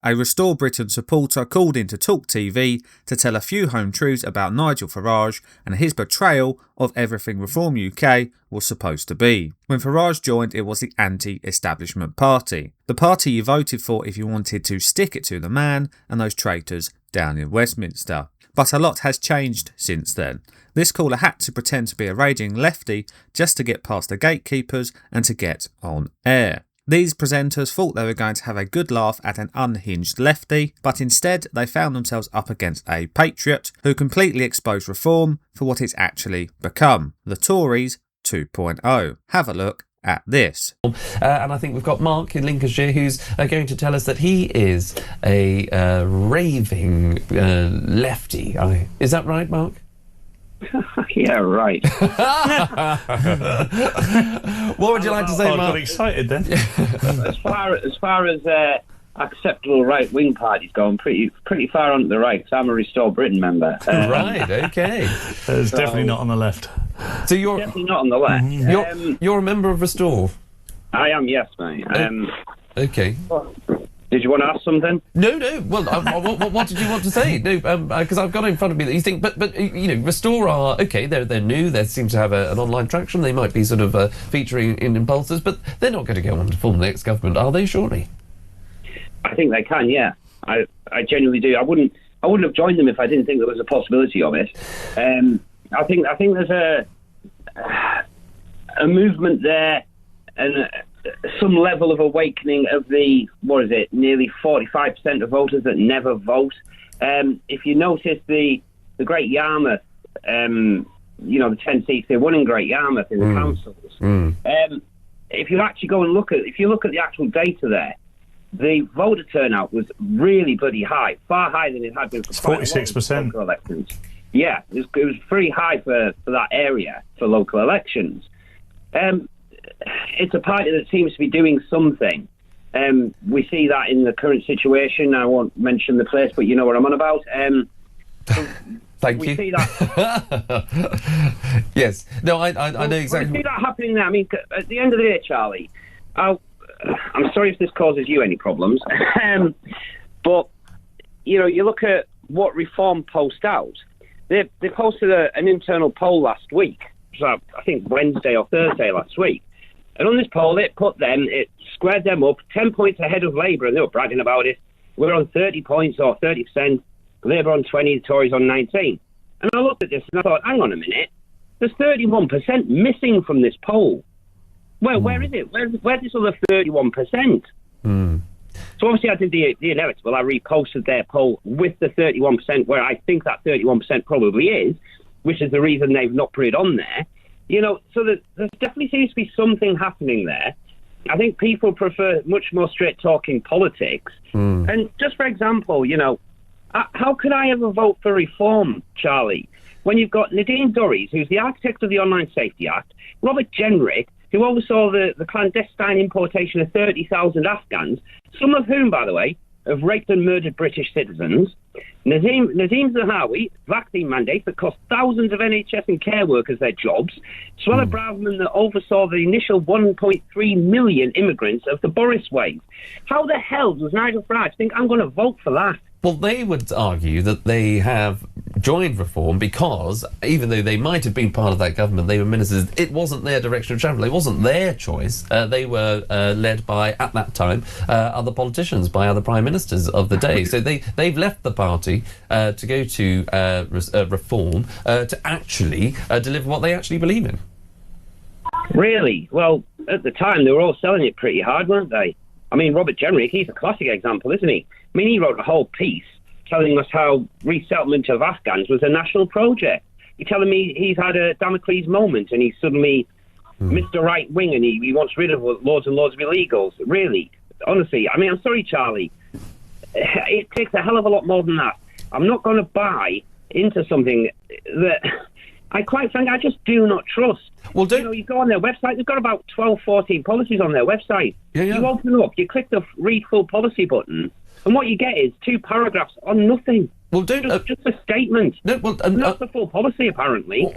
A Restore Britain supporter called into TalkTV to tell a few home truths about Nigel Farage and his betrayal of everything Reform UK was supposed to be. When Farage joined, it was the anti-establishment party. The party you voted for if you wanted to stick it to the man and those traitors down in Westminster. But a lot has changed since then. This caller had to pretend to be a raging lefty just to get past the gatekeepers and to get on air. These presenters thought they were going to have a good laugh at an unhinged lefty, but instead they found themselves up against a patriot who completely exposed Reform for what it's actually become, the Tories 2.0. Have a look at this. And I think we've got Mark in Lincolnshire who's going to tell us that he is a raving lefty. Is that right, Mark? Yeah, right. What would you like to say, Mark? I got excited then. as far as acceptable right-wing parties go, I'm pretty far onto the right, because I'm a Restore Britain member. Right, okay. It's definitely not on the left. So you're definitely not on the left. You're a member of Restore? I am, yes, mate. Okay. Did you want to ask something? No. Well, what did you want to say? No, because I've got it in front of me that you think, but you know, Restore are okay. They're new. They seem to have an online traction. They might be sort of featuring in impulses, but they're not going to go on to form the next government, are they? Surely. I think they can. Yeah, I genuinely do. I wouldn't have joined them if I didn't think there was a possibility of it. I think there's a movement there, and some level of awakening of the, nearly 45% of voters that never vote. If you notice the Great Yarmouth, the 10 seats they won in Great Yarmouth in the councils. If you actually go and look at the actual data there, the voter turnout was really bloody high, far higher than it had been for 46% local elections. Yeah, it was pretty high for that area for local elections. It's a party that seems to be doing something. We see that in the current situation. I won't mention the place, but you know what I'm on about. Thank you. We see that. Yes. No, I know exactly. We see that happening now. I mean, at the end of the day, Charlie, I'm sorry if this causes you any problems, but you look at what Reform post out. They posted an internal poll last week, so I think Wednesday or Thursday last week. And on this poll, it squared them up 10 points ahead of Labour, and they were bragging about it. We're on 30 points or 30%, Labour on 20, the Tories on 19. And I looked at this and I thought, hang on a minute, there's 31% missing from this poll. Well, where is it? Where's this other 31%? So obviously I did the inevitable. I reposted their poll with the 31% where I think that 31% probably is, which is the reason they've not put it on there. So there definitely seems to be something happening there. I think people prefer much more straight-talking politics. And just for example, how could I ever vote for Reform, Charlie, when you've got Nadine Dorries, who's the architect of the Online Safety Act, Robert Jenrick, who oversaw the clandestine importation of 30,000 Afghans, some of whom, by the way, have raped and murdered British citizens. Nazim Zahawi, vaccine mandate that cost thousands of NHS and care workers their jobs. Suella Braverman that oversaw the initial 1.3 million immigrants of the Boris wave. How the hell does Nigel Farage think I'm going to vote for that? Well, they would argue that they have joined Reform because, even though they might have been part of that government, they were ministers, it wasn't their direction of travel. It wasn't their choice. They were led by, at that time, other politicians, by other prime ministers of the day. So they've left the party to go to Reform to actually deliver what they actually believe in. Really? Well, at the time, they were all selling it pretty hard, weren't they? I mean, Robert Jenrick, he's a classic example, isn't he? I mean, he wrote a whole piece telling us how resettlement of Afghans was a national project. You're telling me he's had a Damocles moment and he's suddenly Mr. Right Wing and he wants rid of loads and loads of illegals. Really? Honestly, I mean, I'm sorry, Charlie. It takes a hell of a lot more than that. I'm not going to buy into something that I just do not trust. Well, you go on their website, they've got about 12, 14 policies on their website. Yeah. You open up, you click the read full policy button, and what you get is 2 paragraphs on nothing. Well, don't. Just a statement. No, well, not the full policy, apparently.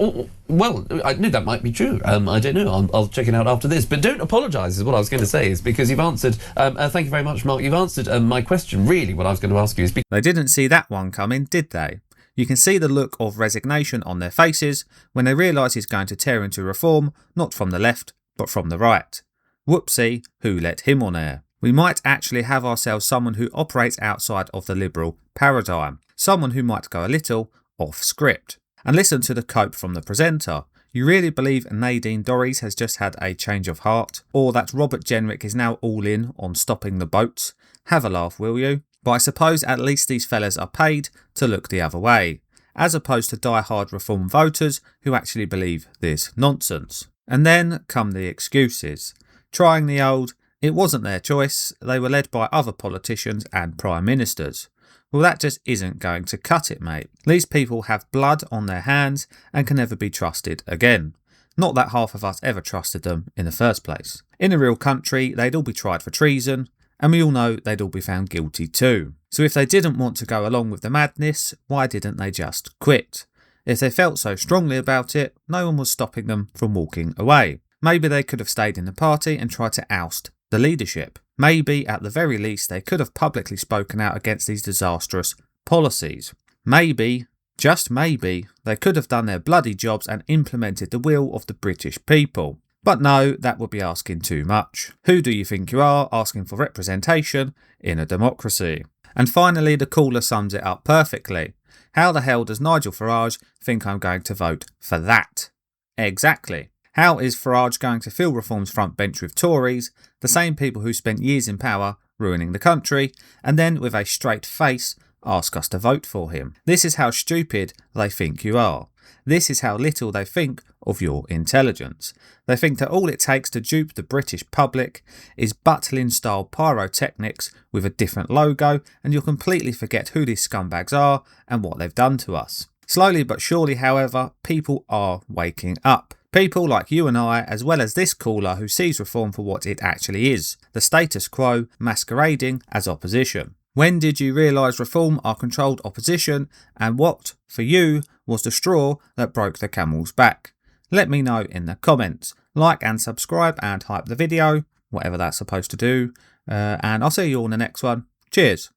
Well, I knew that might be true. I don't know. I'll check it out after this. But don't apologise, is what I was going to say, is because you've answered. Thank you very much, Mark. You've answered my question. Really, what I was going to ask you is. They didn't see that one coming, did they? You can see the look of resignation on their faces when they realise he's going to tear into reform, not from the left, but from the right. Whoopsie, who let him on air? We might actually have ourselves someone who operates outside of the liberal paradigm. Someone who might go a little off script. And listen to the cope from the presenter. You really believe Nadine Dorries has just had a change of heart? Or that Robert Jenrick is now all in on stopping the boats? Have a laugh, will you? But I suppose at least these fellas are paid to look the other way, as opposed to die-hard reform voters who actually believe this nonsense. And then come the excuses. Trying the old, it wasn't their choice, they were led by other politicians and prime ministers. Well, that just isn't going to cut it, mate. These people have blood on their hands and can never be trusted again. Not that half of us ever trusted them in the first place. In a real country, they'd all be tried for treason, and we all know they'd all be found guilty too. So if they didn't want to go along with the madness, why didn't they just quit? If they felt so strongly about it, no one was stopping them from walking away. Maybe they could have stayed in the party and tried to oust the leadership. Maybe, at the very least, they could have publicly spoken out against these disastrous policies. Maybe, just maybe, they could have done their bloody jobs and implemented the will of the British people. But no, that would be asking too much. Who do you think you are, asking for representation in a democracy? And finally, the caller sums it up perfectly. How the hell does Nigel Farage think I'm going to vote for that? Exactly. How is Farage going to fill Reform's front bench with Tories, the same people who spent years in power ruining the country, and then with a straight face ask us to vote for him? This is how stupid they think you are. This is how little they think of your intelligence. They think that all it takes to dupe the British public is Butlin-style pyrotechnics with a different logo, and you'll completely forget who these scumbags are and what they've done to us. Slowly but surely, however, people are waking up. People like you and I, as well as this caller who sees reform for what it actually is, the status quo masquerading as opposition. When did you realise reform are controlled opposition, and what, for you, was the straw that broke the camel's back? Let me know in the comments. Like and subscribe and hype the video, whatever that's supposed to do, and I'll see you all in the next one. Cheers.